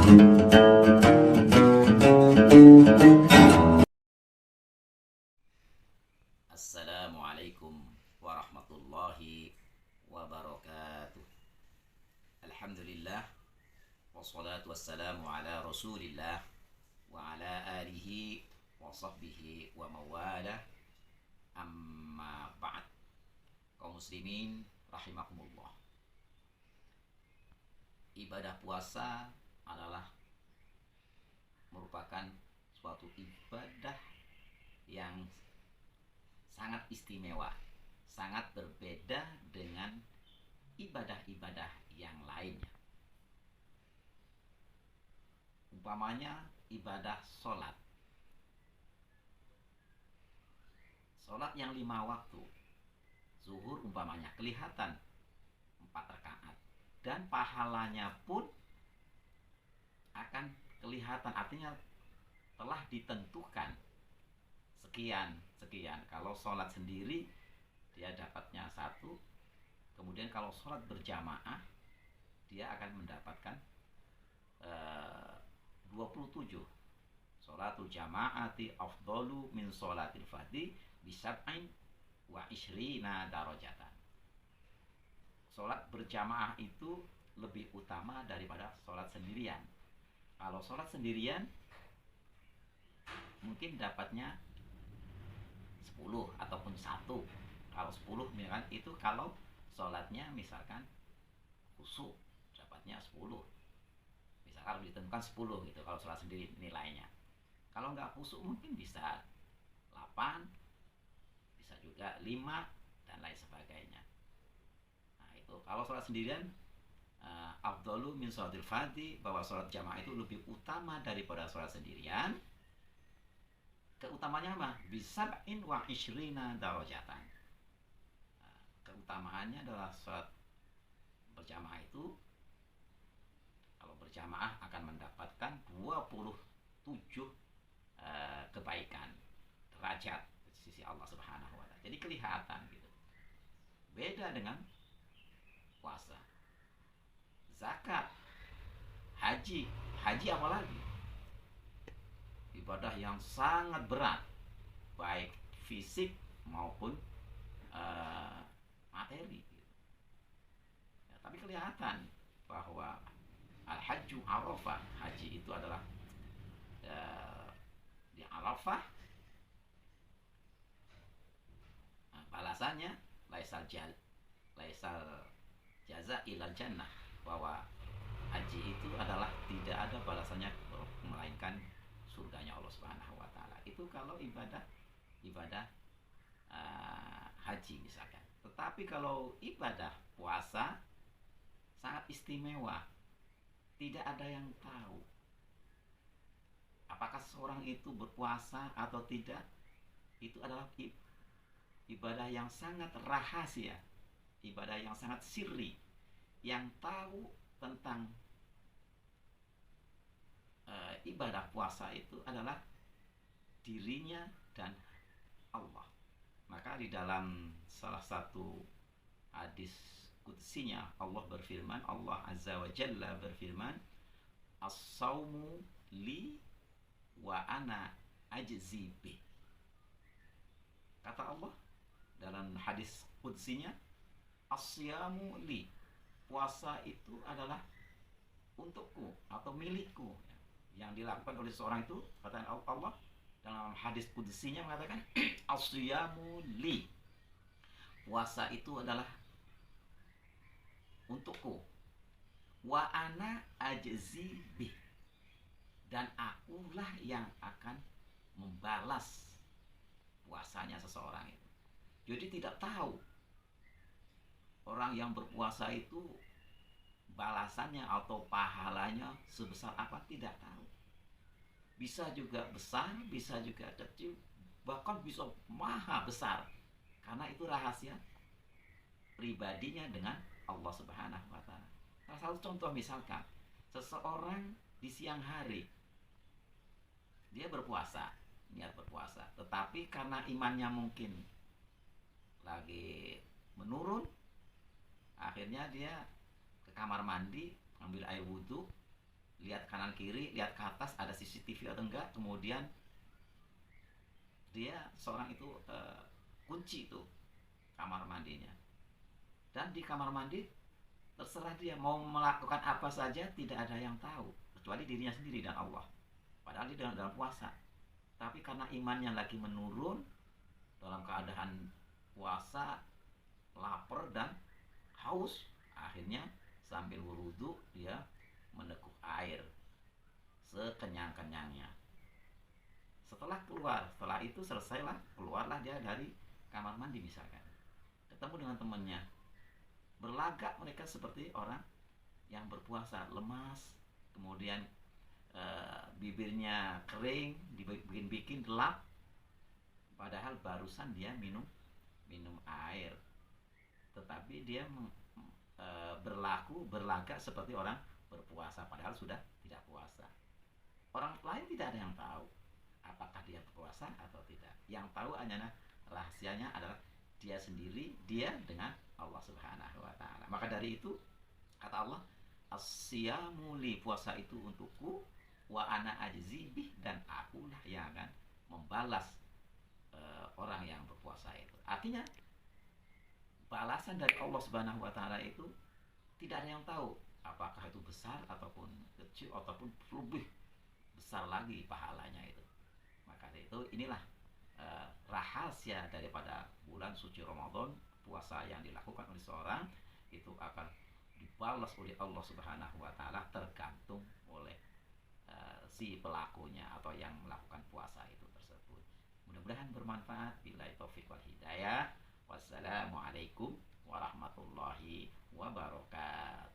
Assalamualaikum warahmatullahi wabarakatuh. Alhamdulillah, wassalatu wassalamu ala rasulillah wa ala alihi wa sahbihi wa mawala, amma ba'd. Kaum muslimin rahimakumullah, ibadah puasa adalah merupakan suatu ibadah yang sangat istimewa, sangat berbeda dengan ibadah-ibadah yang lainnya. Umpamanya ibadah sholat yang 5 waktu, zuhur umpamanya kelihatan 4 rakaat, dan pahalanya pun akan kelihatan, artinya telah ditentukan sekian. Kalau sholat sendiri dia dapatnya 1, kemudian kalau sholat berjamaah dia akan mendapatkan 27. Sholatul jama'ati afdalu min sholatil fardhi bisab'in wa ishrina darajatan. Sholat berjamaah itu lebih utama daripada sholat sendirian. Kalau sholat sendirian mungkin dapatnya 10 ataupun 1. Kalau 10 misalkan, itu kalau sholatnya misalkan khusyuk dapatnya 10. Misalkan ditentukan 10 gitu kalau sholat sendiri nilainya. Kalau nggak khusyuk mungkin bisa 8, bisa juga 5 dan lain sebagainya. Nah itu kalau sholat sendirian, afdalu min sholatil fardhi, bahwa sholat jamaah itu lebih utama daripada sholat sendirian. Keutamanya apa? Bisab'in wa ishrina darajatan. Keutamaannya adalah sholat berjamaah itu, kalau berjamaah akan mendapatkan 27 kebaikan derajat di sisi Allah Subhanahu wa Ta'ala. Jadi kelihatan gitu. Beda dengan puasa, zakat, haji apalagi ibadah yang sangat berat, baik fisik maupun materi gitu. Ya, tapi kelihatan bahwa al-hajju arafah, haji itu adalah di Arafah. Nah, balasannya laisal jaza ilal jannah, bahwa haji itu adalah tidak ada balasannya melainkan surganya Allah Subhanahu wa Ta'ala. Itu kalau ibadah haji misalkan. Tetapi kalau ibadah puasa sangat istimewa. Tidak ada yang tahu apakah seorang itu berpuasa atau tidak. Itu adalah ibadah yang sangat rahasia, ibadah yang sangat sirri. Yang tahu tentang ibadah puasa itu adalah dirinya dan Allah. Maka di dalam salah satu hadis qudsinya Allah berfirman, Allah Azza wa Jalla berfirman, as-saumu li wa ana ajzi bih. Kata Allah dalam hadis qudsinya, as-siyamu li, puasa itu adalah untukku atau milikku. Yang dilakukan oleh seorang itu, kata Allah dalam hadis qudsinya mengatakan as-siyamu li, puasa itu adalah untukku, wa ana ajzi bih, dan akulah yang akan membalas puasanya seseorang itu. Jadi tidak tahu orang yang berpuasa itu balasannya atau pahalanya sebesar apa, tidak tahu. Bisa juga besar, bisa juga kecil, bahkan bisa maha besar, karena itu rahasia pribadinya dengan Allah Subhanahu wa Ta'ala. Salah satu contoh misalkan, seseorang di siang hari dia berpuasa, niat berpuasa, tetapi karena imannya mungkin lagi menurun, akhirnya dia ke kamar mandi, ambil air wudhu, lihat kanan kiri, lihat ke atas ada CCTV atau enggak, kemudian dia seorang itu kunci itu kamar mandinya, dan di kamar mandi terserah dia mau melakukan apa saja, tidak ada yang tahu kecuali dirinya sendiri dan Allah, padahal dia dalam puasa. Tapi karena imannya lagi menurun, dalam keadaan puasa, lapar dan haus, akhirnya sambil wudhu dia meneguk air sekenyang-kenyangnya. Setelah itu selesailah, keluarlah dia dari kamar mandi misalkan, ketemu dengan temannya, berlagak mereka seperti orang yang berpuasa, lemas, kemudian bibirnya kering, dibikin gelap, padahal barusan dia minum air, tetapi dia berlagak seperti orang berpuasa padahal sudah tidak puasa. Orang lain tidak ada yang tahu apakah dia berpuasa atau tidak. Yang tahu hanya rahasianya adalah dia sendiri, dia dengan Allah Subhanahu wa taala. Maka dari itu kata Allah, as-siyamu li, puasa itu untukku, wa ana ajzi bih, dan akulah yang akan membalas orang yang berpuasa itu. Artinya balasan dari Allah Subhanahu wa taala itu tidak ada yang tahu apakah itu besar ataupun kecil ataupun lebih besar lagi pahalanya itu. Maka itu inilah rahasia daripada bulan suci Ramadan, puasa yang dilakukan oleh seorang itu akan dibalas oleh Allah Subhanahu wa taala, tergantung oleh si pelakunya atau yang melakukan puasa itu tersebut. Mudah-mudahan bermanfaat. Billahi taufik wal hidayah. Wassalamualaikum warahmatullahi wabarakatuh.